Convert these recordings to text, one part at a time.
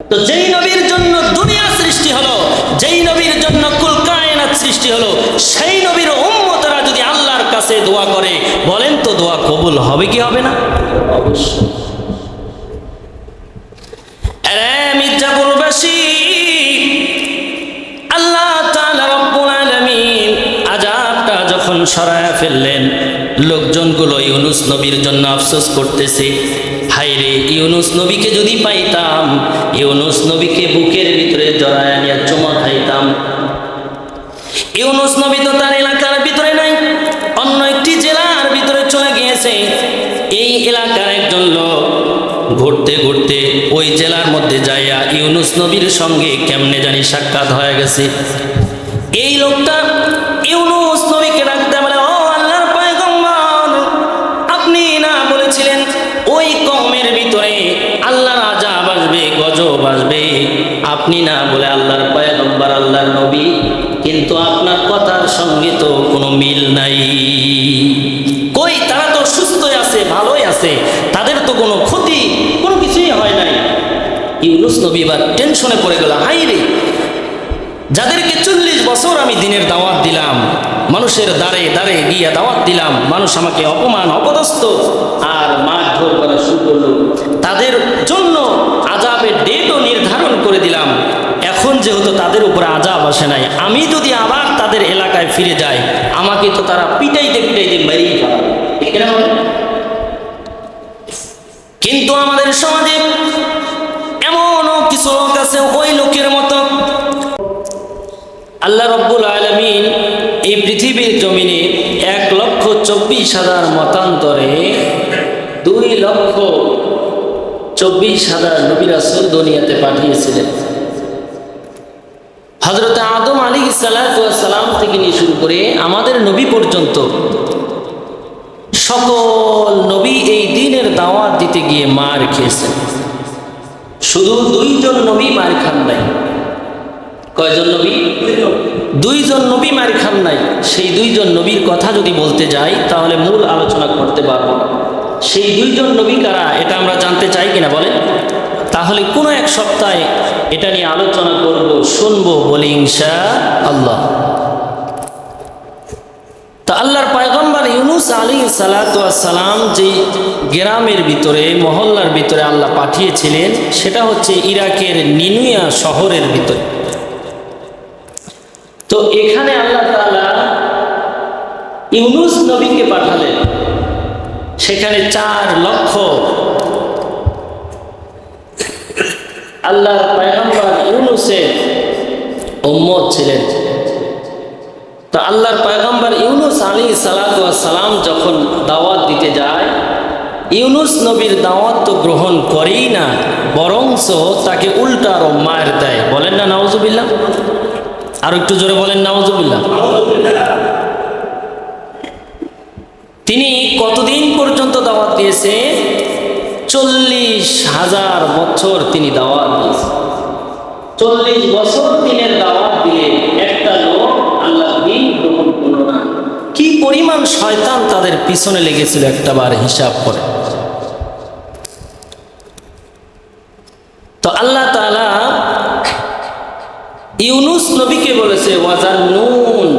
তো যেই নবীর জন্য দুনিয়া সৃষ্টি হলো, যেই নবীর জন্য কুল কায়নাত সৃষ্টি হলো, সেই নবীর উম্মতরা যদি আল্লাহর কাছে দোয়া করে, বলেন তো দোয়া কবুল হবে কি হবে না? অবশ্যই। মির্জাপুরবাসী, আল্লাহ তাআলা রব্বুল আলামিন আযাবটা যখন সরায়া ফেললেন, লোকজনগুলো ইউনুস নবীর জন্য আফসোস করতেছে, হায়রে ইউনুস নবীকে যদি পাইতাম, ইউনুস নবীকে বুকের ভিতরে জড়ায়া নিয়ে চুমা খাইতাম। ইউনুস নবী তো তার এলাকার ভিতরে নাই, অন্য একটি জেলার ভিতরে চলে গিয়েছে। এই এলাকার একজন লোক ঘুরতে ঘুরতে ওই জেলার মধ্যে যাইয়া ইউনুস নবীর সঙ্গে কেমনে জানি সাক্ষাৎ হয়ে গেছে। এই লোকটা ইউনুস নবীকে ডাকতে বলে, ও আল্লাহর পয়গম্বর, আপনি না বলেছিলেন ওই কওমের ভিতরে আল্লাহর আযাব আসবে, গজব আসবে? আপনি না বলে আল্লাহর পয়গম্বর, আল্লাহর নবী, কিন্তু আপনার কথার সঙ্গে তো কোনো মিল নাই। কই, তারা তো সুস্থই আছে, ভালোই আছে, তাদের তো কোনো ক্ষতি, কোনো কিছুই হয় নাই। ইউনুস নবী এবার টেনশনে পড়ে গেল, হাই রে, যাদেরকে 40 বছর আমি দিনের দাওয়াত দিলাম, মানুষের দ্বারে দ্বারে গিয়ে দাওয়াত দিলাম, মানুষ আমাকে অপমান অপদস্থ আর মারধর করা শুরু করলো, তাদের জন্য আযাবের ডেটও নির্ধারণ করে দিলাম। এখন যেহেতু তাদের উপরে আযাব আসে নাই, আমি যদি আবার তাদের এলাকায় ফিরে যাই, আমাকে তো তারা পিটাইতে পিটাইতে মেরেই ফেলাবে, ঠিক না? কিন্তু আমাদের সমাজে এমনও কিছু লোক আছে ওই লোকের মতো। আল্লাহ রব্বুল আলামিন এই পৃথিবীর জমিনে 1,24,000 মতান্তরে 2,24,000 নবী রাসূল দুনিয়াতে পাঠিয়েছিলেন। হযরত আদম আলাইহিস সালাম থেকে নিয়ে শুরু করে আমাদের নবী পর্যন্ত সকল নবী এই দ্বীনের দাওয়াত দিতে গিয়ে মার খেয়েছেন। শুধু 2 জন নবী মার খান নাই। কয়জন নবী? 2 জন নবী মার খান নাই। সেই 2 জন নবীর কথা যদি বলতে যাই তাহলে মূল আলোচনা করতে পারবো না। সেই 2 জন নবী কারা, এটা আমরা জানতে চাই কিনা বলেন? তাহলে কোনো এক সপ্তাহে এটা নিয়ে আলোচনা করব, শুনবো, বলি ইনশাআল্লাহ। তো আল্লাহর পয়গম্বর ইউনুস আলাইহিস সালাম যে গ্রামের ভিতরে, মহল্লার ভিতরে আল্লাহ পাঠিয়েছিলেন, সেটা হচ্ছে ইরাকের নিনুয়া শহরের ভিতরে। তো এখানে আল্লাহ তাআলা ইউনুস নবীকে পাঠালেন। সেখানে 4 লক্ষ আল্লাহর পয়গম্বর ইউনুসের উম্মত ছিলেন। তো আল্লাহর পয়গম্বর ইউনুস আলাইহিস সালাম যখন দাওয়াত দিতে যায়, ইউনুস নবীর দাওয়াত তো গ্রহণ করেই না, বরঞ্চ তাকে উল্টা আরো মার দেয়। বলেন না নাউজুবিল্লাহ? আর একটু জোরে বলেন নাউজুবিল্লাহ। তিনি কতদিন পর্যন্ত দাওয়াত দিয়েছে? 40,000 বছর তিনি দাওয়াত দিয়েছেন। 40 বছর দিনের দাওয়াত দিয়ে একটা লোক আল্লাহ দ্বীন গ্রহণ করল না। কি পরিমাণ শয়তান তাদের পিছনে লেগেছিল একটাবার হিসাব করে। তো আল্লাহ তাআলা ইউনুস নবীকে বলেছে ওয়াজান্নুন,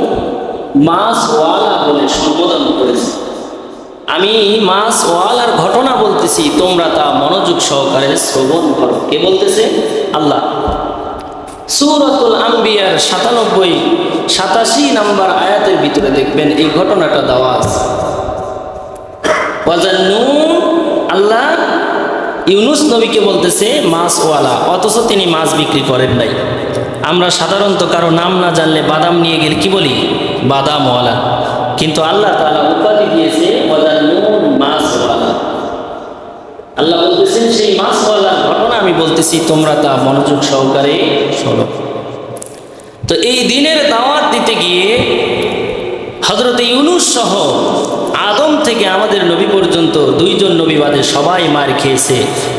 মাছওয়ালা বলে সম্বোধন করেছে। আমি মাছওয়ালার ঘটনা বলতেছি, তোমরা তা মনোযোগ সহকারে শ্রবণ করো। কে বলতেছে? আল্লাহ। সূরাতুল আম্বিয়ার 87 নম্বর আয়াতের ভিতরে দেখবেন এই ঘটনাটা দেওয়া আছে। ওয়াজান্নুন, আল্লাহ ইউনুস নবীকে বলতেছে মাছওয়ালা, অথচ তিনি মাছ বিক্রি করেন নাই। আমরা সাধারণত কারো নাম না জানলে বাদাম নিয়ে গেলে কি বলি? বাদামওয়ালা। কিন্তু আল্লাহ তাআলা উপাধি দিয়েছে ওয়াজান্নুন, মাছওয়ালা। আল্লাহ বলতেছেন সেই মাছওয়ালার ঘটনা আমি বলতেছি, তোমরা তা মনোযোগ সহকারে শোনো। তো এই দিনের দাওয়াত দিতে গিয়ে হযরত ইউনুস সহ আদম থেকে আমাদের নবী পর্যন্ত 2 জন নবী বাদে সবাই মার খেয়েছে।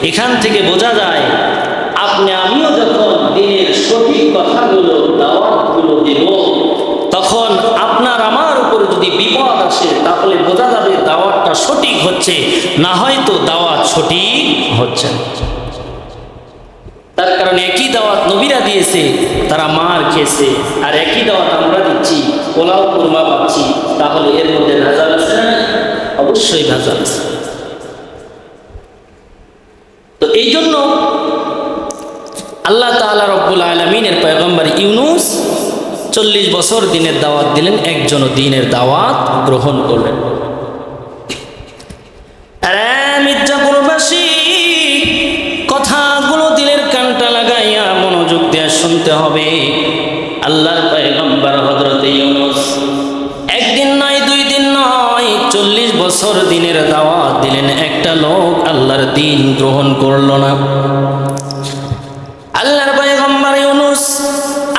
এখান থেকে বোঝা যায় আপনি আমিও যখন দিনের সঠিক কথাগুলো, দাওয়াতগুলো দেব, তখন আপনার আমার উপর যদি বিপদ আসে তাহলে বোঝা যাবে দাওয়াতটা সঠিক হচ্ছে, না হয়তো দাওয়াত সঠিক হচ্ছে না। তার কারণ কারণে একই দাওয়াত নবীরা দিয়েছে, তারা মার খেয়েছে, আর একই দাওয়াত আমরা দিচ্ছি, পোলাও কুরমা পাচ্ছি, তাহলে এর মধ্যে ভেজাল আছে না? অবশ্যই ভেজাল আছে। তো এই জন্য আল্লাহ তাআলা রব্বুল আলামিনের পয়গম্বর ইউনূস 40 বছর দিনের দাওয়াত দিলেন, একজনও দিনের দাওয়াত গ্রহণ করলেন। মির্জাপুরবাসী, কথাগুলো দিলের কানটা লাগাইয়া মনোযোগ দিয়ে শুনতে হবে। আল্লাহর পয়গম্বর হযরত ইউনূস একদিন নয়, 2 দিন নয়, 40 বছর দিনের দাওয়াত দিলেন, একটা লোক আল্লাহর দিন গ্রহণ করলো না। আল্লাহর পয়গম্বর ইউনূস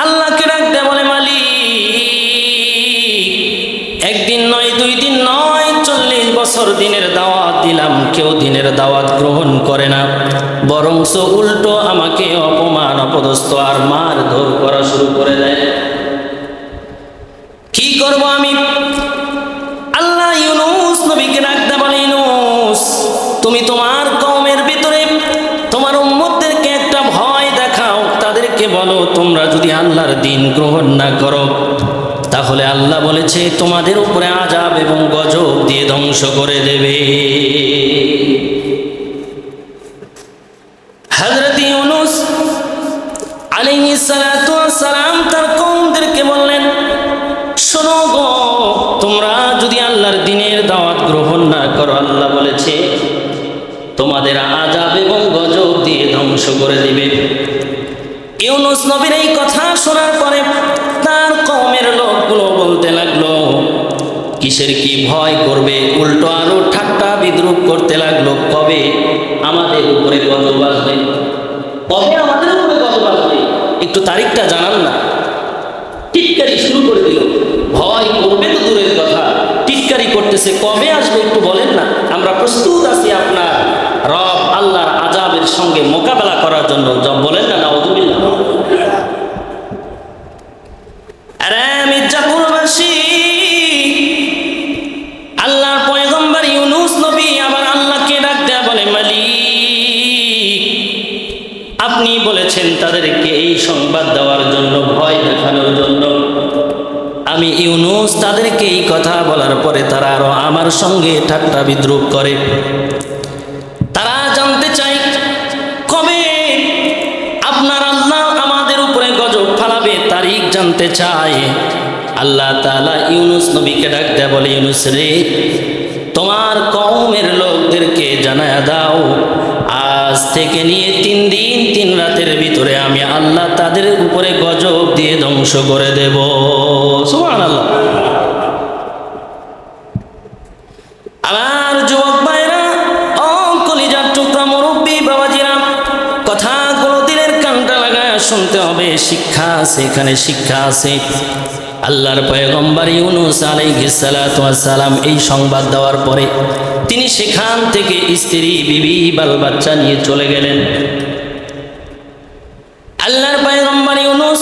আল্লাহকে ডাক দেয়া বলে, মালিক, একদিন নয়, 2 দিন নয়, 40 বছর দিনের দাওয়াত দিলাম, কেউ দিনের দাওয়াত গ্রহণ করে না, বরঞ্চ উল্টো আমাকে অপমান, অপদস্থ আর মারধর করা শুরু করে দেয়। কি করব আমি? আল্লাহ ইউনূস নবীকে ডাক দেয়া বলে, ইউনূস, তুমি তোমার কওমের ভিতরে তোমার উম্মতদেরকে একটা ভয় দেখাও, তাদেরকে বলো তোমরা যদি আল্লাহর দিন গ্রহণ না করো তাহলে আল্লাহ বলেছে তোমাদের উপরে আযাব এবং গজব দিয়ে ধ্বংস করে দেবে। হযরত ইউনূস আলাইহিস সালাতু ওয়াস সালাম তার কওমদেরকে বললেন, শোনো গো, তোমরা যদি আল্লাহর দ্বীনের দাওয়াত গ্রহণ না করো, আল্লাহ বলেছে তোমাদের আযাব এবং গজব দিয়ে ধ্বংস করে দিবে। ইউনূস নবীর এই কথা শোনার পরে তার কওমের লোকগুলো বলতে লাগলো, কিসের কি ভয় করবে? উল্টো আরো ঠাট্টা বিদ্রুপ করতে লাগলো, কবে আমাদের উপরে গজব আসবে, কবে আমাদের উপরে গজব আসবে, একটু তারিখটা জানান না। টিটকারি শুরু করে দিল, ভয় করবে তো দূরের কথা, টিটকারি করতেছে, কবে আসবে একটু বলেন না, আমরা প্রস্তুত আছি আপনার রব আল্লাহর আযাবের সঙ্গে মোকাবেলা করার জন্য, বলেন না নাউযুবিল্লাহ। আরে মির্জাপুরবাসী, আল্লাহর পয়গম্বর ইউনূস নবী আবার আল্লাহকে ডাক দেয়া বলে, মালিক, আপনি বলেছেন তাদেরকে এই সংবাদ দেওয়ার জন্য, ভয় দেখানোর জন্য। আমি ইউনূস তাদেরকে এই কথা বলার পরে তারা আরো আমার সঙ্গে ঠাট্টা বিদ্রুপ করে। তারা জানতে চাই কবে আপনার আল্লাহ আমাদের উপরে গজব ফালাবে, তারিখ জানতে চায়। আল্লাহ তাআলা ইউনূস নবীকে ডাক দেয়া বলে, ইউনূস রে, তোমার কওমের লোকদেরকে জানায়া দাও, আজ থেকে নিয়ে 3 দিন 3 রাতের ভিতরে আমি আল্লাহ তাদের উপরে গজব দিয়ে ধ্বংস করে দেব। সুবহানাল্লাহ। আমার যুবক ভাইরা, ও কলিজার টুকরা মুরব্বী বাবাজিরা, কথাগুলো দিলের কানটা লাগায় শুনতে হবে, শিক্ষা আছে, এখানে শিক্ষা আছে। আল্লাহর পয়গম্বর ইউনূস আলাইহিস সালাতু ওয়াস সালাম এই সংবাদ দেওয়ার পরে তিনি সেখান থেকে স্ত্রী, বিবি, বাল বাচ্চা নিয়ে চলে গেলেন। আল্লাহর পয়গম্বর ইউনূস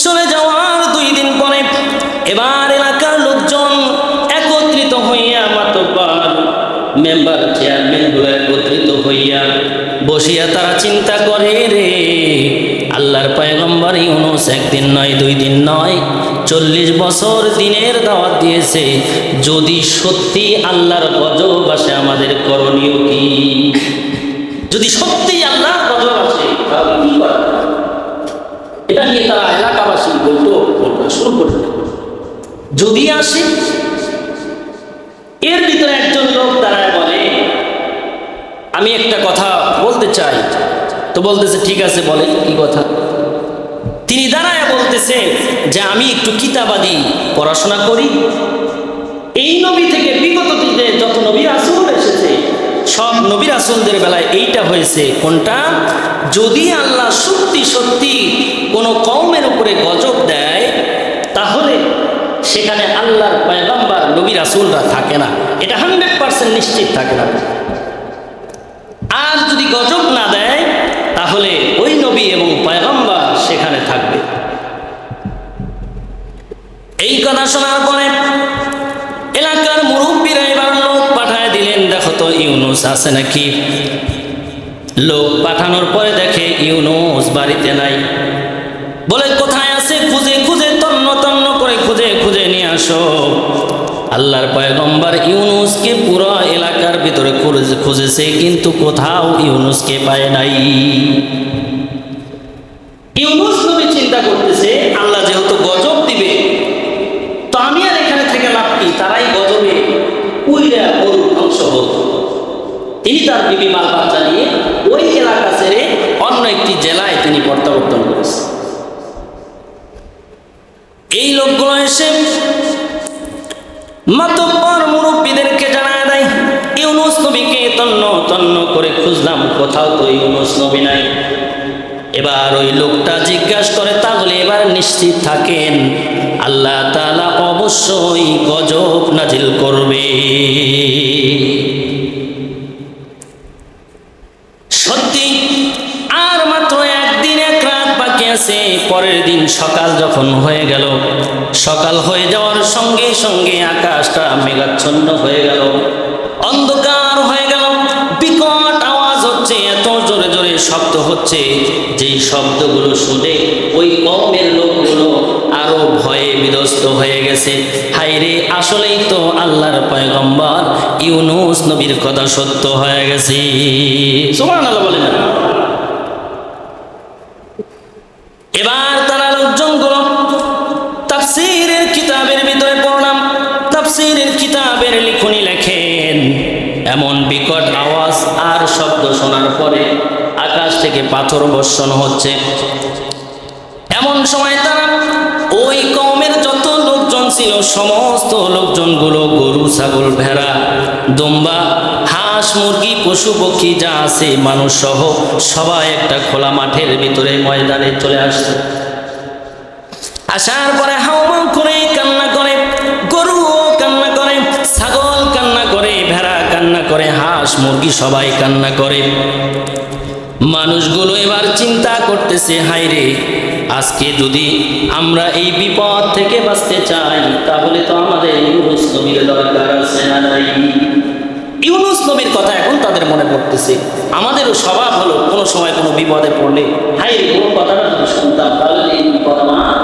চলে যাওয়ার 2 দিন পরে এবার এলাকার লোকজন একত্রিত হইয়া, মাতব্বর, মেম্বার, চেয়ারম্যানগুলো একত্রিত হইয়া বসিয়া তারা চিন্তা করে, রে আল্লাহর পয়গম্বর ইউনূস 1 দিন নয়, 2 দিন নয়, 40 বছর দিনের দাওয়াত দিয়েছে, যদি সত্যি আল্লাহর গজব আসে আমাদের করণীয় কি? যদি সত্যি আল্লাহর গজব আসে তাহলে কি করা? এটা নিয়ে তারা এলাকাবাসী বলতো শুরু করবে। যদি আসে, এর ভিতরে একজন লোক দাঁড়ায় বলে, আমি একটা কথা বলতে চাই। তো বলতেছে, ঠিক আছে বলেন, কি কথা? তিনি দাঁড়ায় বলতেছে যে আমি একটু কিতাবাদি পড়াশোনা করি, এই নবী থেকে বিগত দিনে যত নবী রাসূল এসেছে সব নবী রাসূলদের বেলায় এইটা হয়েছে, কোনটা? যদি আল্লাহ সত্যি সত্যি কোনো কওমের উপরে গজব দেয় তাহলে সেখানে আল্লাহর পয়গম্বর নবী রাসূলরা থাকে না, এটা 100% নিশ্চিত থাকে না। আর যদি গজব না দেয় তাহলে ওই নবী এবং পয়গম্বর সেখানে থাকবে। এই কথা শোনার পরে এলাকার মুরব্বীরা এবার লোক পাঠায় দিলেন, দেখো তো ইউনূস আছে নাকি। লোক পাঠানোর পরে দেখে ইউনূস বাড়িতে নাই। বলে কোথায় আছে, খুঁজে খুঁজে তন্ন তন্ন করে খুঁজে খুঁজে নিয়ে আসো। আল্লাহর পয়গম্বর ইউনূসকে পুরো এলাকার ভিতরে খুঁজেছে, কিন্তু কোথাও ইউনূসকে পায় নাই। ইউনূস নবী চিন্তা করতেছে, আল্লাহ যেহেতু গজব দিবে, তো আমি আর এখানে থেকে লাভ কি, তারাই গজবে উইরা গরু ধ্বংস হোক। তিনি তার বিবি মাল বাচ্চা নিয়ে ওই এলাকা ছেড়ে অন্য একটি জেলায় তিনি প্রত্যাবর্তন করেছেন। এই লোকগুলো এসে মাতব্বর মুরব্বীদেরকে জানায় দেয়, ইউনূস নবীকে তন্ন তন্ন করে খুঁজলাম, কোথাও তো ইউনূস নবী নাই। এবার ওই লোকটা জিজ্ঞাসা করে, তাহলে এবার নিশ্চিত থাকেন আল্লাহ তাআলা অবশ্যই গজব নাজিল করবে। সত্যি আর মাত্র একদিন এক রাত বাকি আছে। পরের দিন সকাল যখন হয়ে গেল, সকাল হয়ে যাওয়ার সঙ্গে সঙ্গে আকাশটা মেঘাচ্ছন্ন হয়ে গেল, অন্ধকার হয়ে গেল, বিকট আওয়াজ হচ্ছে, এত জোরে জোরে শব্দ হচ্ছে, যেই শব্দগুলো শুনে ওই কওমের লোকগুলো আরো ভয়ে বিধ্বস্ত হয়ে গেছে। হায়রে, আসলেই তো আল্লাহর পয়গম্বর ইউনূস নবীর কথা সত্য হয়ে গেছে। সুবহানাল্লাহ বলেন না? এবার তারা লোকজনগুলো তাফসীরের কিতাবের ভিতরে পড়লাম, তাফসীরের কিতাবের লিখনি লেখেন, এমন বিকট আওয়াজ আর শব্দ শোনার পরে আকাশ থেকে পাথর বর্ষণ হচ্ছে। এমন সময় তারা ওই কওমের যত লোকজন ছিল, সমস্ত লোকজনগুলো গরু ছাগল ভেড়া দুম্বা হাঁস মুরগি পশু পক্ষী যা আছে মানুষ সহ সবাই একটা খোলা মাঠের ভিতরে ময়দানে চলে আসছে। আসার পরে হাওমাও করে কান্না করে, গরু কান্না করে, ছাগল কান্না করে, ভেড়া কান্না করে, হাঁস মুরগি সবাই কান্না করে। মানুষগুলো এবার চিন্তা করতেছে, হায়রে, আজকে যদি আমরা এই বিপদ থেকে বাঁচতে চাই, তাহলে তো আমাদের ইউনূস নবীর দরকার আছে না নাই? ইউনূস নবীর কথা এখন তাদের মনে পড়তেছে। আমাদেরও স্বভাব হলো কোনো সময় কোনো বিপদে পড়লে, হায়রে, কোনো কথাটা যদি শুনতাম তাহলে এই বিপদ আমার।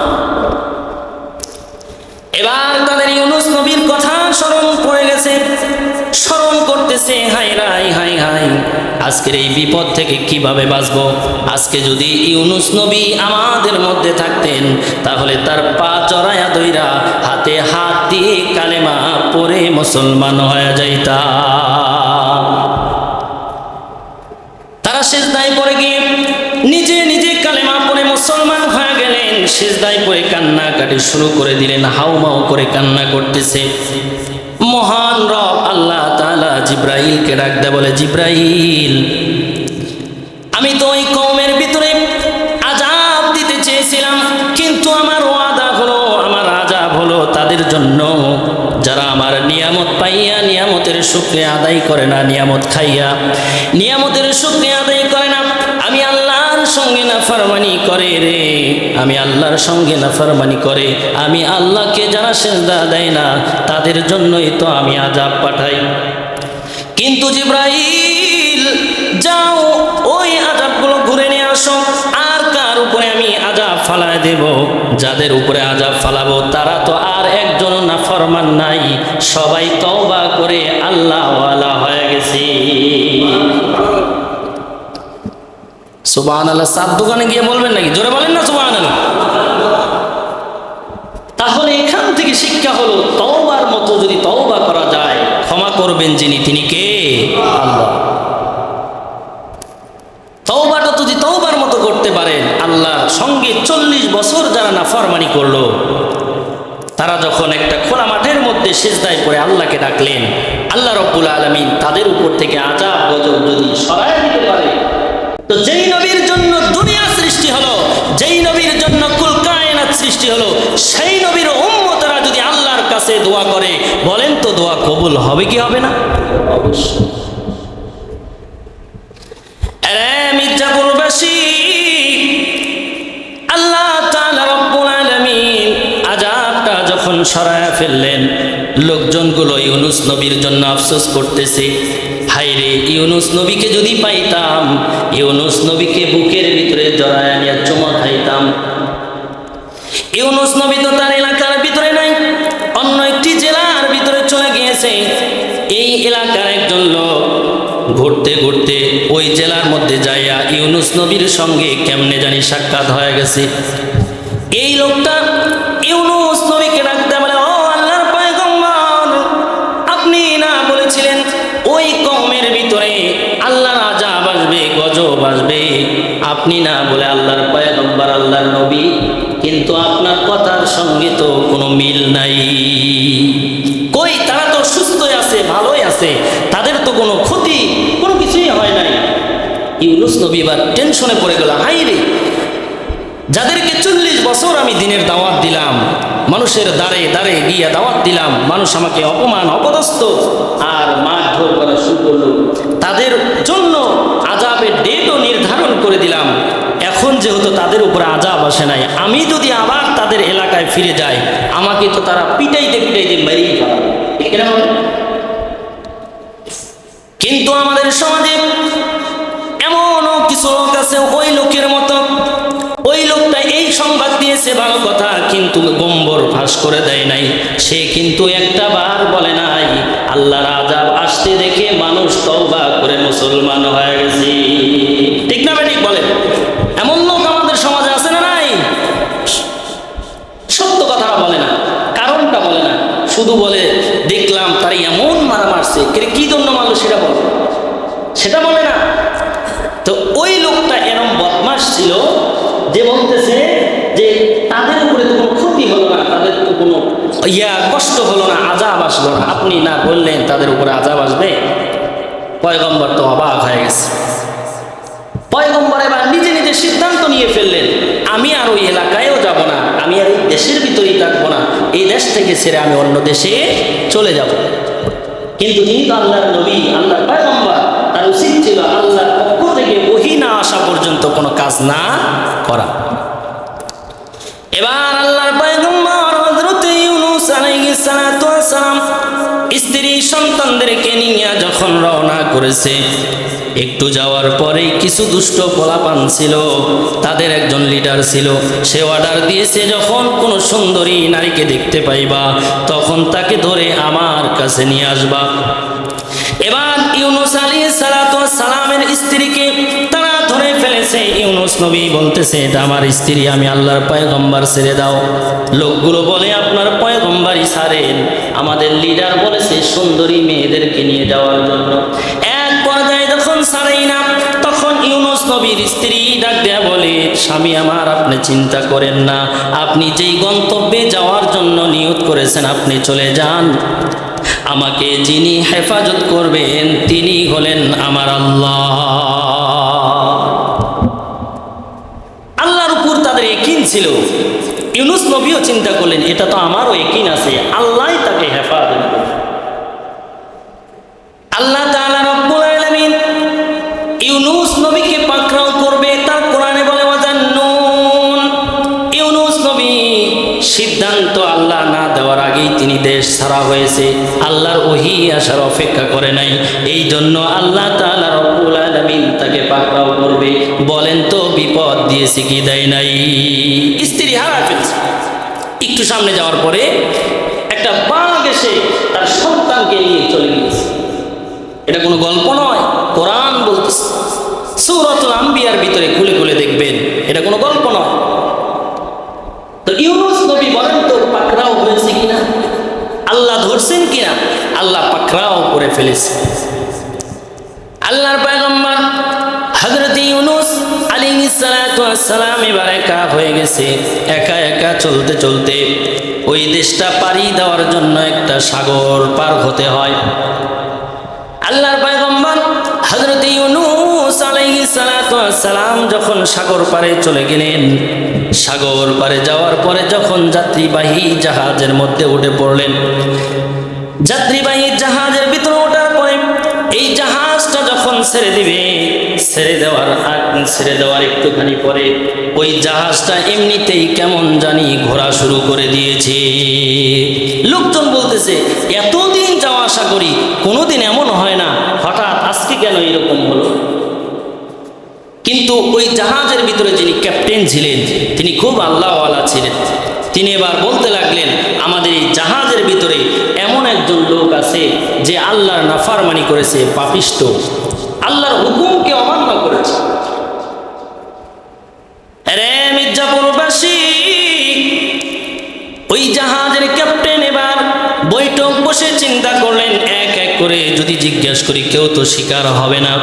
এবার তাদের ইউনূস নবীর কথা স্মরণ পড়ে গেছে, স্মরণ করতেছে, হাই রাই হাই হাই, আজকের এই বিপদ থেকে কিভাবে বাঁচবো? আজকে যদি ইউনূস নবী আমাদের মধ্যে থাকতেন, তাহলে তার পা জড়ায়া ধইরা হাতে হাত দিয়ে কালেমা পড়ে মুসলমান হয়ে যাইতাম। তারা সিজদায় পড়ে গিয়ে নিজে নিজে কালেমা পড়ে মুসলমান হয়ে গেলেন। সিজদায় পড়ে কান্নাকাটি শুরু করে দিলেন, হাউমাউ করে কান্না করতেছে। মহান রব আল্লাহ তাআলা জিব্রাইলকে ডাক দেয়, বলে, জিব্রাইল, আমি তো ওই কওমের ভিতরে আযাব দিতে চেয়েছিলাম, কিন্তু আমার ওয়াদা হলো, আমার আযাব হলো তাদের জন্য যারা আমার নিয়ামত পাইয়া নিয়ামতের শুকরিয়া আদায় করে না, নিয়ামত খাইয়া নিয়ামতের শুকরিয়া আদায় করে না, আমি আল্লাহর সঙ্গে নাফরমানি করে রে, আমি আল্লাহর সঙ্গে নাফরমানি করে, আমি আল্লাহকে যারা সিজদা দেয় না, তাদের জন্যই তো আমি আযাব পাঠাই। কিন্তু জিব্রাইল, যাও ওই আযাবগুলো ঘুরে নিয়ে আসো। আর কার উপরে আমি আযাব ফালায় দেব? যাদের উপরে আযাব ফালাবো তারা তো আর একজন নাফরমান নাই, সবাই তওবা করে আল্লাহওয়ালা হয়ে গেছে। সুবহানাল্লাহ। সাত দোকানে গিয়ে বলবেন নাকি? জোরে বলেন না সুবহানাল্লাহ। তাহলে এখান থেকে শিক্ষা হলো, তওবার মতো যদি তওবা করা যায়, ক্ষমা করবেন যিনি, তিনি কে? আল্লাহ। তওবাটা যদি তওবার মতো করতে পারেন, আল্লাহর সঙ্গে 40 বছর যারা নাফরমানি করলো, তারা যখন একটা খোলা মাঠের মধ্যে সিজদায় পড়ে আল্লাহকে ডাকলেন, আল্লাহ রাব্বুল আলামিন তাদের উপর থেকে আযাব গজব যদি সরায় দিতে পারে, তো যেই নবীর জন্য দুনিয়া সৃষ্টি হলো, যেই নবীর জন্য কুল কায়নাত সৃষ্টি হলো, সেই নবীর উম্মতরা যদি আল্লাহর কাছে দোয়া করে, বলেন তো দোয়া কবুল হবে কি হবে না? অবশ্যই। মির্জাপুরবাসী, আল্লাহ তাআলা রব্বুল আলামিন আযাবটা যখন সরায়া ফেললেন, লোকজনগুলো ইউনূস নবীর জন্য আফসোস করতেছে, হায়রে ইউনুস নবীকে যদি পাইতাম, ইউনুস নবীকে বুকের ভিতরে জড়ায় নিয়ে চুমা খাইতাম। ইউনুস নবী তো তার এলাকার ভিতরে নাই, অন্য একটি জেলার ভিতরে চলে গিয়েছে। এই এলাকার একজন লোক ঘুরতে ঘুরতে ওই জেলার মধ্যে যাইয়া ইউনুস নবীর সঙ্গে কেমনে জানি সাক্ষাৎ হয়ে গেছে। এই লোকটা ইউনুস নবীকে ডাকতে বলে, ও আল্লাহর পয়গম্বর, আপনি না বলেছিলেন ওই কওমের ভিতরে আল্লাহর আযাব আসবে, গজব আসবে? আপনি না বলে আল্লাহর পয়গম্বর, আল্লাহর নবী, কিন্তু আপনার কথার সঙ্গে তো কোনো মিল নাই। কই, তারা তো সুস্থই আছে, ভালোই আছে, তাদের তো কোনো ক্ষতি, কোনো কিছুই হয় নাই। ইউনুস নবী এবার টেনশনে পড়ে গেল, হাই রে, যাদেরকে 40 বছর আমি দিনের দাওয়াত দিলাম, মানুষের দ্বারে দ্বারে গিয়ে দাওয়াত দিলাম, মানুষ আমাকে অপমান অপদস্থ আর মারধর করা শুরু করলো, তাদের জন্য আযাবের ডেটও নির্ধারণ করে দিলাম। এখন যেহেতু তাদের উপরে আযাব আসে নাই, আমি যদি আবার তাদের এলাকায় ফিরে যাই, আমাকে তো তারা পিটাইতে পিটাইতে মেরেই ফেলাবে। কিন্তু আমাদের সমাজে এমনও কিছু লোক আছে ওই লোকের মতো, ওই লোকটা এই সংবাদ দিয়েছে ভালো কথা, কিন্তু গম্বর ফাঁস করে দেয় নাই। সে কিন্তু একটা বার বলে নাই আল্লাহর আযাব আসতে দেখে মানুষ তওবা করে মুসলমান হয়ে গেছে। ঠিক না ঠিক বলেন? এমন লোক আমাদের সমাজে আছে না নাই? সত্য কথাটা বলে না, কারণটা বলে না, শুধু বলে দেখলাম তার এমন মারা মারছে, কি জন্য মারলো সেটা বলে না। তো ওই লোকটা এরম বদমাশ ছিল যে বলতেছে যে তাদের উপরে তো কোনো ক্ষতি হলো না, তাদের তো কোনো কষ্ট হলো না, আযাব আসলো না, আপনি না বললেন তাদের উপরে আযাব আসবে। পয়গম্বর তো অবাক হয়ে গেছে। পয়গম্বর এবার নিজে নিজে সিদ্ধান্ত নিয়ে ফেললেন, আমি আর ওই এলাকায়ও যাব না, আমি আর এই দেশের ভিতরেই থাকবো না, এই দেশ থেকে ছেড়ে আমি অন্য দেশে চলে যাব। কিন্তু তিনি তো আল্লাহর নবী, আল্লাহর পয়গম্বর, তার উচিত ছিল আল্লাহর পক্ষ থেকে ওহী না আসা পর্যন্ত কোনো কাজ না করা। এবার আল্লাহর পয়গম্বর হযরত ইউনূস আলাইহিস সালাতু ওয়াস সালাম স্ত্রী সন্তানদেরকে নিয়ে যখন রওনা করেছে, একটু যাওয়ার পরেই কিছু দুষ্ট পোলাপান ছিল, তাদের একজন লিডার ছিল, সে অর্ডার দিয়েছে যখন কোনো সুন্দরী নারীকে দেখতে পাইবা তখন তাকে ধরে আমার কাছে নিয়ে আসবা। এবার ইউনূস আলাইহিস সালাতু ওয়াস সালামের স্ত্রীকে তারা ধরে ফেলেছে। ইউনূস নবী বলতেছে, এটা আমার স্ত্রী, আমি আল্লাহর পয়গম্বর, ছেড়ে দাও। লোকগুলো বলে, আপনার পয়গম্বরই ছাড়েন, আমাদের লিডার বলেছে সুন্দরী মেয়েদেরকে নিয়ে যাওয়ার জন্য। এক পর্যায়ে যখন ছাড়েই না, তখন ইউনূস নবীর স্ত্রী ডাক দেয়া বলে, স্বামী আমার, আপনি চিন্তা করেন না, আপনি যেই গন্তব্যে যাওয়ার জন্য নিয়ত করেছেন আপনি চলে যান, আমাকে যিনি হেফাজত করবেন তিনি হলেন আমার আল্লাহ। আল্লাহর উপর তাদের ইয়াকিন ছিল। ইউনূস নবীও চিন্তা করলেন, এটা তো আমারও ইয়াকিন আছে, আল্লাহই তাকে হেফাজত করবে। আল্লাহ তাআলা রব্বুল আলামিন ইউনূস নবীকে পাকড়াও করবে, তার কোরআনে বলে ওয়াজান্নুন। ইউনূস নবী সিদ্ধান্ত আল্লাহ না দেওয়ার আগেই তিনি দেশ ছাড়া হয়েছে, আল্লাহর ওহী আসার অপেক্ষা করে নাই, এই জন্য আল্লাহ তাআলা রব্বুল আলামিন তাকে পাকড়াও করবে। বলেন তো বিপদ দিয়েছে কি দেয় নাই? স্ত্রী হারা ফেলছে। একটু সামনে যাওয়ার পরে একটা বাঘ এসে তার সন্তানকে নিয়ে চলে গিয়েছে। এটা কোনো গল্প নয়, কোরআন বলতেছে। সূরাতুল আম্বিয়ার ভিতরে খুলে খুলে দেখবেন, এটা কোনো গল্প নয়। তো ইউনূস নবী বলেন তো পাকড়াও হয়েছে কিনা, আল্লাহ ধরছেন কিনা? আল্লাহ পাকড়াও করে ফেলেছে। আল্লাহর পয়গম্বর হযরত ইউনূস আলাইহিস সালাতু ওয়াস সালাম এবার একা হয়ে গেছে। একা একা চলতে চলতে ওই দেশটা পাড়ি দেওয়ার জন্য একটা সাগর পার হতে হয়। আল্লাহর পয়গম্বর হযরত ইউনূস আলাইহিস সালাতু ওয়াস সালাম যখন সাগর পারে চলে গেলেন, সাগর পারে যাওয়ার পরে যখন যাত্রীবাহী জাহাজের মধ্যে উঠে পড়লেন, যাত্রীবাহী জাহাজের ভিতরে ওঠার পরে এই জাহাজটা যখন ছেড়ে দিবে, ছেড়ে দেওয়ার একটুখানি পরে ওই জাহাজটা এমনিতেই কেমন জানি ঘোরা শুরু করে দিয়েছে। লোকজন বলতেছে, এতদিন যাওয়া আসা করি, কোনোদিন এমন হয় না, হঠাৎ এরকম হলো? কিন্তু ওই জাহাজের ভিতরে যিনি ক্যাপ্টেন ছিলেন তিনি খুব আল্লাহওয়ালা ছিলেন। তিনি এবার বলতে লাগলেন, আমাদের এই জাহাজের ভিতরে এমন একজন লোক আছে যে আল্লাহর নাফরমানি করেছে, পাপিষ্ট, আল্লাহর হুকুমকে অমান্য করেছে। রে মির্জাপুরবাসী, ওই জাহাজের ক্যাপ্টেন এবার বৈঠক বসে চিন্তা করলেন, এক এক করে যদি জিজ্ঞেস করি কেউ তো স্বীকার হবে না,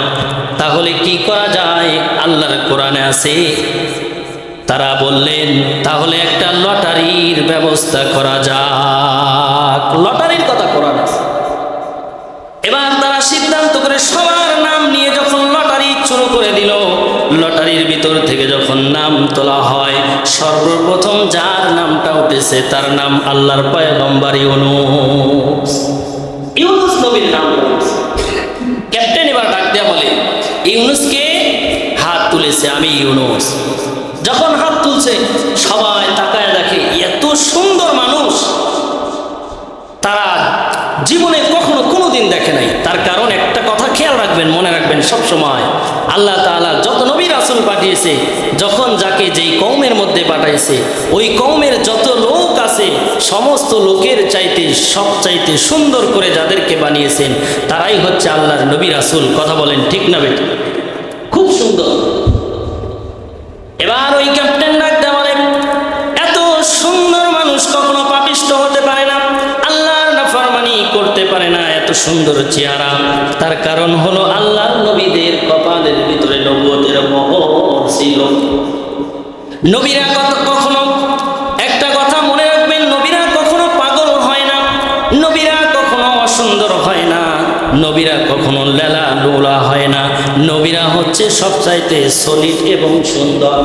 তাহলে কি করা যায়? আল্লাহর কোরআনে আছে। তারা বললেন, তাহলে একটা লটারির ব্যবস্থা করা যাক। লটারির কথা কোরআন আছে। এবার তারা সিদ্ধান্ত করে সবার নাম নিয়ে যখন লটারি শুরু করে দিল, লটারির ভিতর থেকে যখন নাম তোলা হয়, সর্বপ্রথম যার নামটা উঠেছে তার নাম আল্লাহর পয়গম্বর ইউনূস। ইউনূস নবীর নাম উঠেছে। ক্যাপ্টেন এবার ডাক দেয়া বলে, ইউনূসকে হাত তুলেছে, আমি ইউনূস। যখন হাত তুলছে সবাই তাকায় দেখে এত সুন্দর মানুষ তারা জীবনে কখনো কোনোদিন দেখে নাই। তার কারণ একটা কথা খেয়াল রাখবেন, মনে রাখবেন সব সময়, আল্লাহ তাআলা যত নবী রাসূল পাঠিয়েছে, যখন যাকে যেই কওমের মধ্যে পাঠাইছে, ওই কওমের যত লোক আছে সমস্ত লোকের চাইতে সবচাইতে সুন্দর করে যাদেরকে বানিয়েছেন তারাই হচ্ছে আল্লাহর নবী রাসূল। কথা বলেন ঠিক না বেটা? খুব সুন্দর। এবার ওই ক্যাপ্টেন ডাকতে বলে, এত সুন্দর মানুষ কখনো পাপিষ্ট হতে পারে না, আল্লাহর নাফরমানি করতে পারে না, এত সুন্দর চেহারা। তার কারণ হলো আল্লাহর নবীদের কপালের ভিতরে নবুয়তের মোহর ছিল। নবীরা কখনো, একটা কথা মনে রাখবেন, নবীরা কখনো পাগল হয় না, নবীরা কখনো অসুন্দর হয় না, নবীরা কখনো লেলা লোলা হয় না, নবীরা হচ্ছে সবচাইতে সলিড এবং সুন্দর।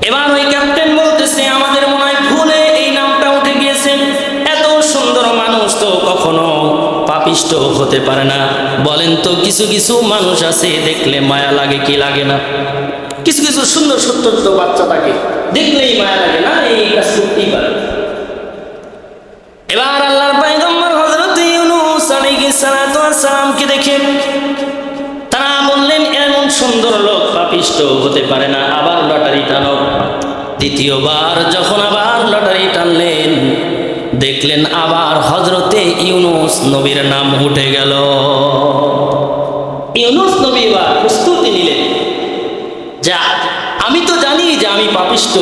এবার ওই ক্যাপ্টেন বলতেছে, আমাদের মনে হয় ভুলে এই নামটা উঠে গিয়েছে, এত সুন্দর মানুষ তো কখনো পাপিষ্ট হতে পারে না। বলেন তো, কিছু কিছু মানুষ আছে দেখলে মায়া লাগে কি লাগে না? কিছু কিছু সুন্দর ছোট্ট বাচ্চা থাকে দেখলেই মায়া লাগে না, এই কাজ করতেই পারে। এবার আল্লাহর পয়গম্বর হযরত ইউনূস আলাইহিস সালাতু ওয়াস সালামকে দেখে তারা বললেন, এমন সুন্দর লোক পাপিষ্ট হতে পারে না, আবার লটারি টানো। দ্বিতীয়বার যখন আবার লটারি টানলেন, দেখলেন আবার হযরতে ইউনূস নবীর নাম উঠে গেল। ইউনূস নবী এবার প্রস্তুতি নিলেন, যা আমি তো জানি যে আমি পাপিষ্ট,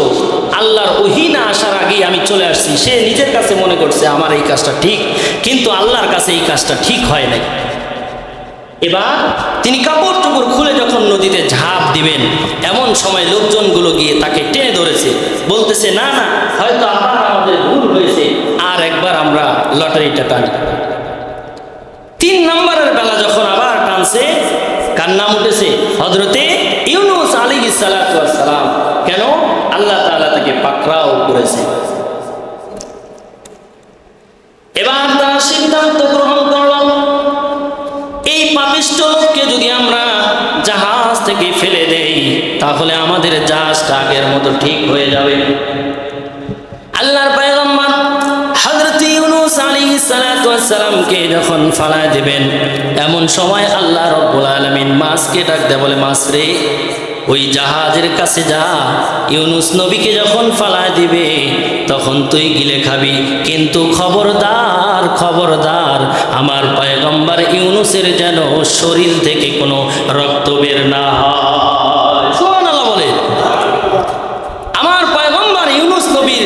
আল্লাহর ওহী না আসার আগেই আমি চলে আসছি। সে নিজের কাছে মনে করছে আমার এই কাজটা ঠিক, কিন্তু আল্লাহর কাছে এই কাজটা ঠিক হয় নাই। এবার তিনি কাপড় চোপড় খুলে যখন নদীতে ঝাঁপ দিবেন, এমন সময় লোকজনগুলো গিয়ে তাকে টেনে ধরেছে, বলতেছে, না না, হয়তো আবার আমাদের ভুল হয়েছে, আর একবার আমরা লটারিটা টানি। 3 নম্বরের বেলা যখন আবার টানছে, কার নাম উঠেছে? হযরতে ইউনূস আলাইহিস সালাতু ওয়াস সালাম। কেন? আল্লাহ তাআলা তাকে পাকড়াও করেছে। এবার তারা সিদ্ধান্ত গ্রহণ করলাম, এই পাপিষ্ট লোককে যদি আমরা জাহাজ থেকে ফেলে দেই, তাহলে আমাদের জাহাজটা আগের মতো ঠিক হয়ে যাবে। আল্লাহর পয়গম্বর হযরত ইউনূস আলাইহিস সালাতু ওয়াস সালামকে যখন ফালায় দিবেন, এমন সময় আল্লাহ রাব্বুল আলামিন মাছকে ডাকতে বলে, মাছ রে, ওই জাহাজের কাছে যা, ইউনূস নবীকে যখন ফালায় দিবে তখন তুই গিলে খাবি, কিন্তু খবরদার খবরদার, আমার পয়গম্বর ইউনূসের যেন শরীর থেকে কোনো রক্ত বের না হয়। সুবহানাল্লাহ বলে, আমার পয়গম্বর ইউনূস নবীর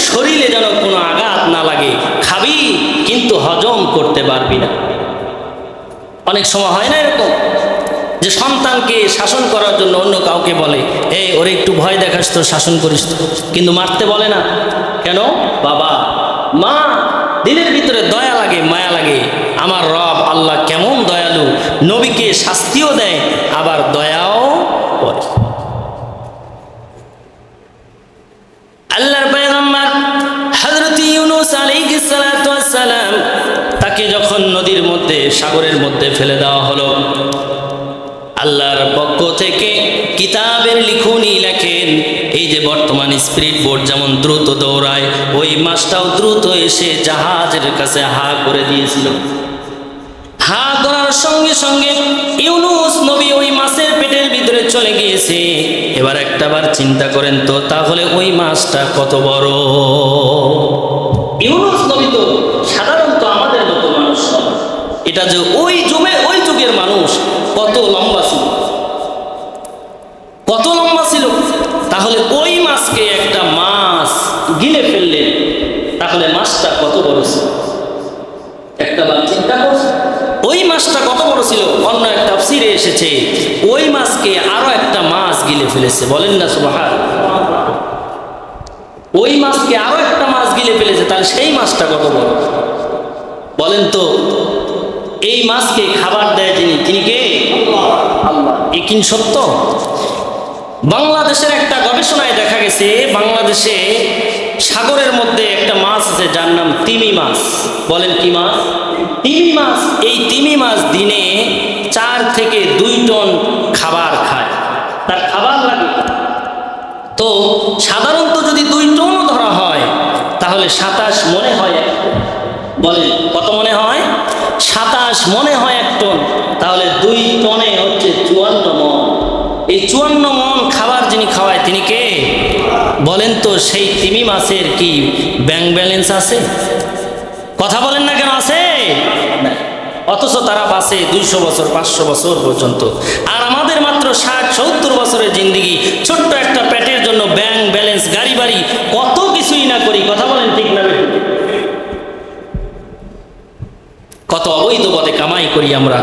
শরীরে যেন কোনো আঘাত না লাগে, খাবি কিন্তু হজম করতে পারবি না। অনেক সময় হয় না এরকম, যে সন্তানকে শাসন করার জন্য অন্য কাউকে বলে, এই ওরে একটু ভয় দেখাস তো, শাসন করিস তো, কিন্তু মারতে বলে না। কেন? বাবা মা দিলের ভিতরে দয়া লাগে, মায়া লাগে। আমার রব আল্লাহ কেমন দয়ালু, নবীকে শাস্তিও দেয় আবার দয়াও করে। আল্লাহর পয়গম্বর হযরত ইউনূস আলাইহিস সালাতু ওয়াস সালাম, তাকে যখন নদীর মধ্যে, সাগরের মধ্যে ফেলে দেওয়া হলো, আল্লাহর পক্ষ থেকে কিতাবের লিখনি লেখেন, এই যে বর্তমান স্পিড বোট যেমন দ্রুত দৌড়ায়, ওই মাছটাও দ্রুত এসে জাহাজের কাছে হা করে দিয়েছিল। হা করার সঙ্গে সঙ্গে ইউনুস নবী ওই মাছের পেটের ভিতরে চলে গিয়েছে। এবার একটাবার চিন্তা করেন তো, তাহলে ওই মাছটা কত বড়। ইউনুস নবী তো সাধারণত আমাদের মতো মানুষ নয়, এটা যে ওই যুগের মানুষ, কত লম্বা ছিল, কত লম্বা ছিল। তাহলে ওই মাছকে একটা মাছ গিলে ফেললেন, তাহলে মাছটা কত বড় ছিল। একটাবার চিন্তা করছে ওই মাছটা কত বড় ছিল। অন্য একটা তাফসীরে এসেছে ওই মাছকে আরো একটা মাছ গিলে ফেলেছে। বলেন না সুবহানাল্লাহ। ওই মাছকে আরো একটা মাছ গিলে ফেলেছে, তাহলে সেই মাছটা কত বড় বলেন তো। এই মাছকে খাবার দেয় তিনি কে? আল্লাহ। এ কি সত্য? বাংলাদেশের একটা গবেষণায় দেখা গেছে, বাংলাদেশে সাগরের মধ্যে একটা মাছ আছে যার নাম তিমি মাছ। বলেন কি মাছ? তিমি মাছ। এই তিমি মাছ দিনে 4 থেকে 2 টন খাবার খায়, তার খাবার লাগে। তো সাধারণত যদি 2 টনও ধরা হয় তাহলে 27 মনে হয় 1 টন। বলেন কত মনে হয়? 27 মনে হয় 1 টন। তাহলে 2 টনে হচ্ছে 54 মন। এই 54 মন খাবার যিনি খাওয়ায় তিনি কে? বলেন তো সেই তিমি মাছের কি ব্যাংক ব্যালেন্স আছে? কথা বলেন না কেন, আছে? অথচ তারা বাঁচে 200 বছর 500 বছর পর্যন্ত। আর আমাদের মাত্র 60-70 বছরের জিন্দিগি, ছোট্ট একটা পেটের জন্য ব্যাংক ব্যালেন্স, গাড়ি বাড়ি, কত কিছুই না করি। কথা বলেন ঠিক না? কত অবৈধ পথে কামাই করি আমরা।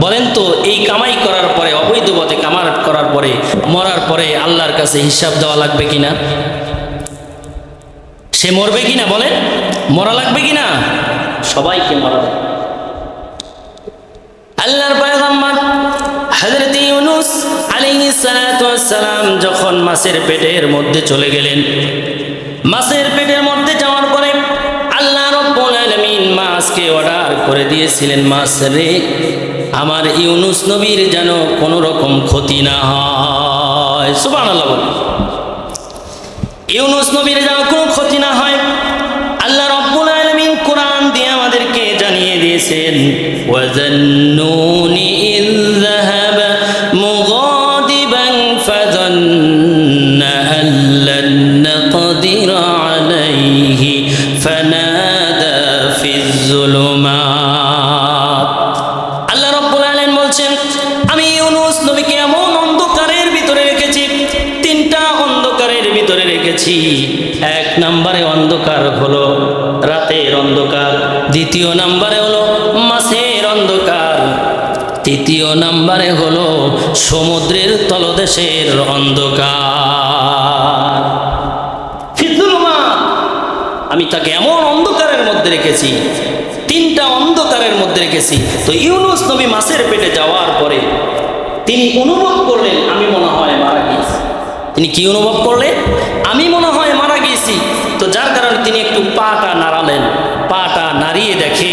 বলেন তো এই কামাই করার পরে, অবৈধ পথে কামাই করার পরে, মরার পরে আল্লাহর কাছে হিসাব দেওয়া লাগবে কিনা? সে মরবে কিনা? বলেন মরা লাগবে কিনা? সবাইকে মরা লাগবে। আল্লাহর পয়গম্বর হযরত ইউনূস আলাইহিস সালাতু ওয়াস সালাম যখন মাছের পেটের মধ্যে চলে গেলেন, মাছের পেটের মধ্যে যাওয়ার পরে আল্লাহ রাব্বুল আলামিন মাছকে অর্ডার করে দিয়েছিলেন, মাছ রে আমার ইউনূস নবীর যেন কোনো রকম ক্ষতি না হয়। সুবহানাল্লাহ। বলেন ইউনূস নবীর যেন কোনো ক্ষতি না হয়। আল্লাহ রাব্বুল আলামিন কোরআন দিয়ে আমাদেরকে জানিয়ে দিয়েছেন, ওয়াজান্নুনি ইয যাহাবা মুগাদিবান ফাযান্না আল্লান নাকদির আলাইহি ফানাদা ফিয যুলুমাত। আল্লাহ রাব্বুল আলামিন বলছেন আমি ইউনূস নবীকে এমন অন্ধকারের ভিতরে রেখেছি, 3টা অন্ধকারের ভিতরে রেখেছি। 1 নম্বরে অন্ধকার হলো রাতের অন্ধকার, 2য় নম্বরে হলো মাছের অন্ধকার, 3য় নম্বরে হলো সমুদ্রের তলদেশের অন্ধকার। আমি তাকে এমন অন্ধকারের মধ্যে রেখেছি, 3টা অন্ধকারের মধ্যে রেখেছি। তো ইউনূস নবী মাছের পেটে যাওয়ার পরে তিনি অনুভব করলেন আমি মনে হয় মারা গিয়েছি। তিনি কি অনুভব করলেন? আমি মনে হয় মারা গিয়েছি। তো যার কারণে তিনি একটু পাটা নাড়ালেন, পাটা নাড়িয়ে দেখে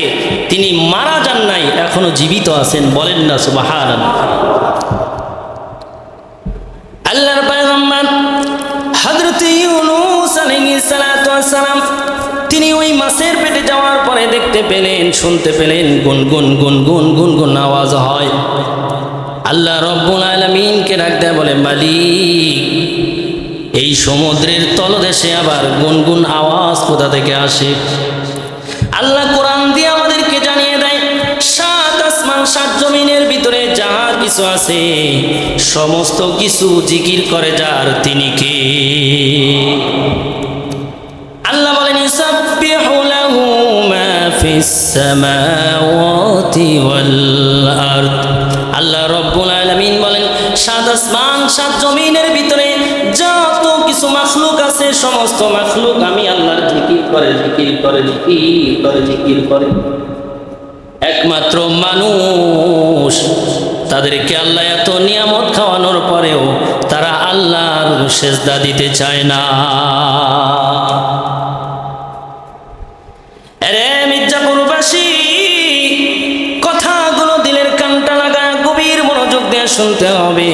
তিনি মারা যান নাই, এখনো জীবিত আছেন। বলেন না সুবহানাল্লাহ। আল্লাহর পয়গম্বর হযরত ইউনূস আলাইহিস সালাতু ওয়াস সালাম তিনি ওই মাছের পেটে যাওয়ার পরে দেখতে পেলেন, শুনতে পেলেন গুনগুন গুনগুন গুনগুন আওয়াজ হয়। আল্লাহ রাব্বুল আলামিনকে ডাক দেয়, বলে মালিক এই সমুদ্রের তলদেশে আবার গুনগুন আওয়াজ কোথা থেকে আসে? আল্লাহ কোরআন দিয়ে আমাদেরকে জানিয়ে দেয় 7 আসমান 7 জমিনের ভিতরে যা কিছু আছে সমস্ত কিছু জিকির করে যার তিনি কে? আল্লাহ বলেন ইউসাব্বিহু লাহু মা ফিস সামাওয়াতি ওয়াল আরদ। আল্লাহ রাব্বুল আলামিন বলেন 7 আসমান 7 জমিনের ভিতরে যত কিছু মাখলুক আছে সমস্ত মাখলুক আমি আল্লাহর জিকির করে জিকির করে জিকির করে জিকির করে। একমাত্র মানুষ, তাদেরকে আল্লাহ এত নিয়ামত খাওয়ানোর পরেও তারা আল্লাহর সেজদা দিতে চায় না। আরে মির্জাপুরবাসী, কথাগুলো দিলের কানটা লাগায় গভীর মনোযোগ দিয়ে শুনতে হবে।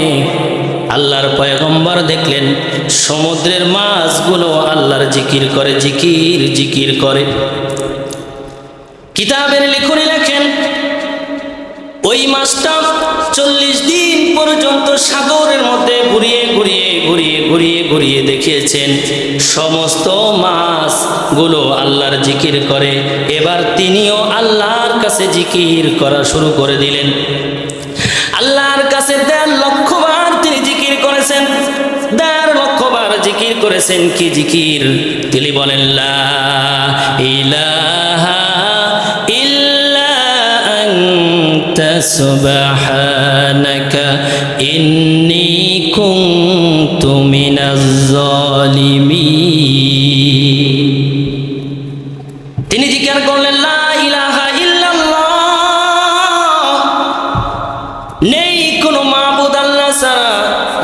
আল্লাহর পয়গম্বর দেখলেন সমুদ্রের মাছগুলো আল্লাহর জিকির করে জিকির জিকির করে। কিতাবের লেখনী লেখেন ওই মাছটা 40 দিন পর্যন্ত সাগরের মধ্যে ঘুরিয়ে দেখিয়েছেন সমস্ত মাছগুলো আল্লাহর জিকির করে। এবার তিনিও আল্লাহর কাছে জিকির করা শুরু করে দিলেন। আল্লাহর কাছে 1.5 লক্ষ বার তিনি জিকির করেছেন, 1.5 লক্ষ বার জিকির করেছেন। কি জিকির? তিনি বলেন লা ইলাহা ইল্লা আনতা সুবহানাকা ইন্নী কুনতু মিনাজ জালিমিন। তিনি জিকির করলেন লা ইলাহা ইল্লাল্লাহ, নেই কোনো মাবুদ আল্লাহ ছাড়া,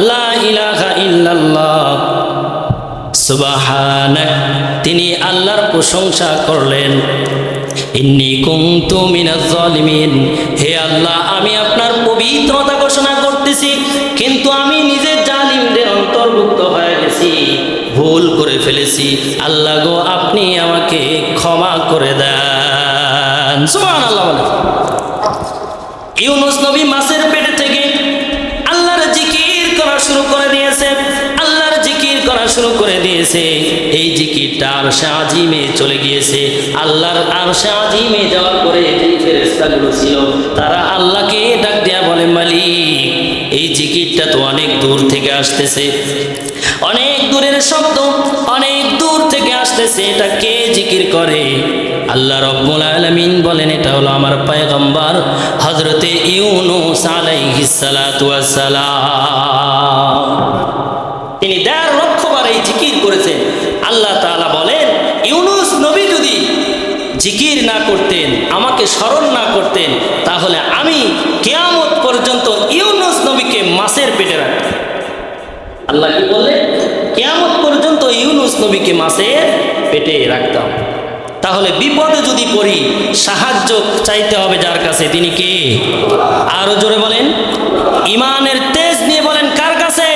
লা ইলাহা ইল্লাল্লাহ। সুবহানাক, তিনি আল্লাহর প্রশংসা করলেন। ইন্নী কুনতু মিনাজ জালিমিন, হে আল্লাহ আমি আপনার পবিত্রতা ঘোষণা করতেছি, কিন্তু আমি নিজে জালিমদের অন্তর্ভুক্ত হয়ে গেছি, ভুল করে ফেলেছি। আল্লাহ গো আপনি আমাকে ক্ষমা করে দেন। সুবহানাল্লাহ বলেন। ইউনুস নবী মাছের পেট থেকে আল্লাহর জিকির করা শুরু করে দিয়েছে, আল্লাহর জিকির করা শুরু করে দিয়েছে। এই জিকিরটা আরশে আজিমে চলে গিয়েছে। আল্লাহর আরশে আজিমে যাওয়ার পরে যে ফেরেশতাগুলো ছিল তারা আল্লাহকে ডাক দেয়া বলে, মালিক এই জিকিরটা তো অনেক দূর থেকে আসতেছে, অনেক দূরের শব্দ, অনেক দূর থেকে আসতেছে, এটা কে জিকির করে? আল্লাহ রাব্বুল আলামিন বলেন, এটা হলো আমার পয়গম্বর হযরতে ইউনূস আলাইহিস সালাতু ওয়াস সালাম। তিনি 1.5 লক্ষ বার এই জিকির করেছেন। আল্লাহ তাআলা বলেন, ইউনূস নবী যদি জিকির না করতেন, আমাকে স্মরণ না করতেন, তাহলে আমি কিয়ামত পর্যন্ত ইউনূস নবীকে মাছের পেটে রাখতাম। আল্লাহ কি বললেন? কিয়ামত পর্যন্ত ইউনূস নবীকে মাছের পেটে রাখতাম। তাহলে বিপদে যদি পড়ি সাহায্য চাইতে হবে যার কাছে, তিনি কে? আরো জোরে বলেন, ইমানের তেজ নিয়ে বলেন, কার কাছে?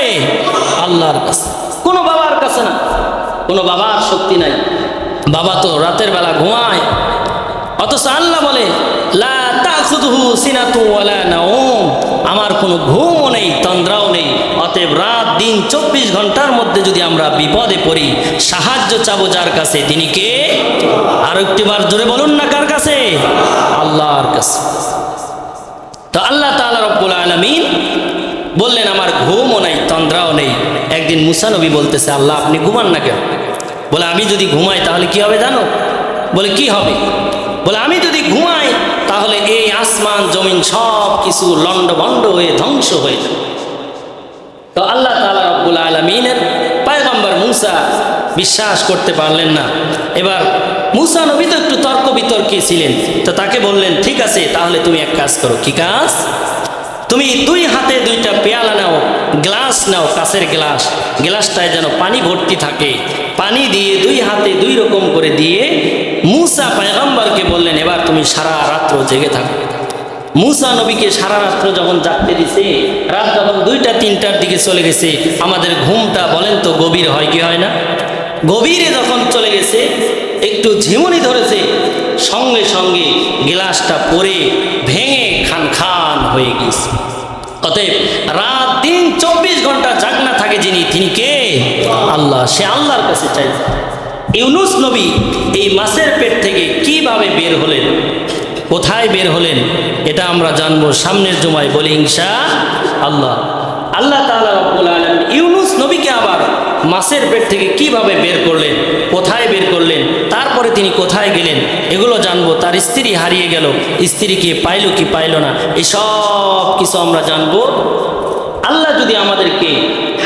আল্লাহর কাছে। কোনো বাবার কাছে না, কোনো বাবার শক্তি নাই। বাবা তো রাতের বেলা ঘুমায়, অথচ আল্লাহ বলে লা তাখুযুহু সিনাতু ওয়ালা নাওম, আমার কোনো ঘুমও নেই, তন্দ্রাও নেই। অতএব রাত দিন 24 ঘন্টার মধ্যে যদি আমরা বিপদে পড়ি সাহায্য চাবো যার কাছে, তিনি কে? আর একটিবার জোরে বলুন না, কার কাছে? আল্লাহর কাছে। তো আল্লাহ তাআলা রব্বুল আলামিন বললেন, আমার ঘুমও নাই, তন্দ্রাও নেই। একদিন মুসা নবী বলতেছে, আল্লাহ আপনি ঘুমান না কেন? বলে, আমি যদি ঘুমাই তাহলে কি হবে জানো? বলে, কি হবে? বলে, আমি যদি ঘুমাই তাহলে এই আসমান জমিন সব কিছু লন্ডভন্ড হয়ে ধ্বংস হয়ে যাবে। তো আল্লাহ তাআলা রব্বুল আলামিনের পয়গম্বর মুসা বিশ্বাস করতে পারলেন না। এবার মুসা নবী তো একটু তর্ক বিতর্কে ছিলেন, তো তাকে বললেন, ঠিক আছে তাহলে তুমি এক কাজ করো। কি কাজ? তুমি 2 হাতে 2টা পেয়ালা নাও, গ্লাস নাও, কাঁচের গ্লাস, গ্লাসটায় যেন পানি ভর্তি থাকে, পানি দিয়ে 2 হাতে 2 রকম করে দিয়ে মুসা পয়গম্বরকে বললেন, এবার তুমি সারা রাত্র জেগে থাকো। মুসা নবীকে সারা রাত্র যখন জাগতে দিছে, রাত যখন 2টা 3টার দিকে চলে গেছে, আমাদের ঘুমটা বলেন তো গভীর হয় কি হয় না? গভীরে যখন চলে গেছে, একটু ঝিমুনি ধরেছে, সঙ্গে সঙ্গে গ্লাসটা পড়ে ভেঙে খান খান হয়ে গেছে। অতএব রাত দিন 24 ঘন্টা জাগনা থাকে যিনি, তিনি কে? আল্লাহ। সে আল্লাহর কাছে চাই। ইউনুস নবী এই মাছের পেট থেকে কিভাবে বের হলেন, কোথায় বের হলেন, এটা আমরা জানবো সামনের জুমায়, বলি ইনশাআল্লাহ। আল্লাহ তাআলা রব্বুল আলামিন ইউনুস নবীকে আবার মাছের পেট থেকে কিভাবে বের করলেন, কোথায় বের করলেন, তারপরে তিনি কোথায় গেলেন, এগুলো জানবো। তার স্ত্রী হারিয়ে গেল, স্ত্রীকে পাইল কি পাইল না, এসব কিছু আমরা জানবো। আল্লাহ যদি আমাদেরকে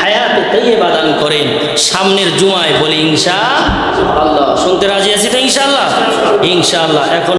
হায়াতে তাইয়্যিবা দান করেন সামনের জুমায়, বলি ইনশাআল্লাহ। শুনতে রাজি আছি তো ইনশাআল্লাহ? ইনশাআল্লাহ। এখন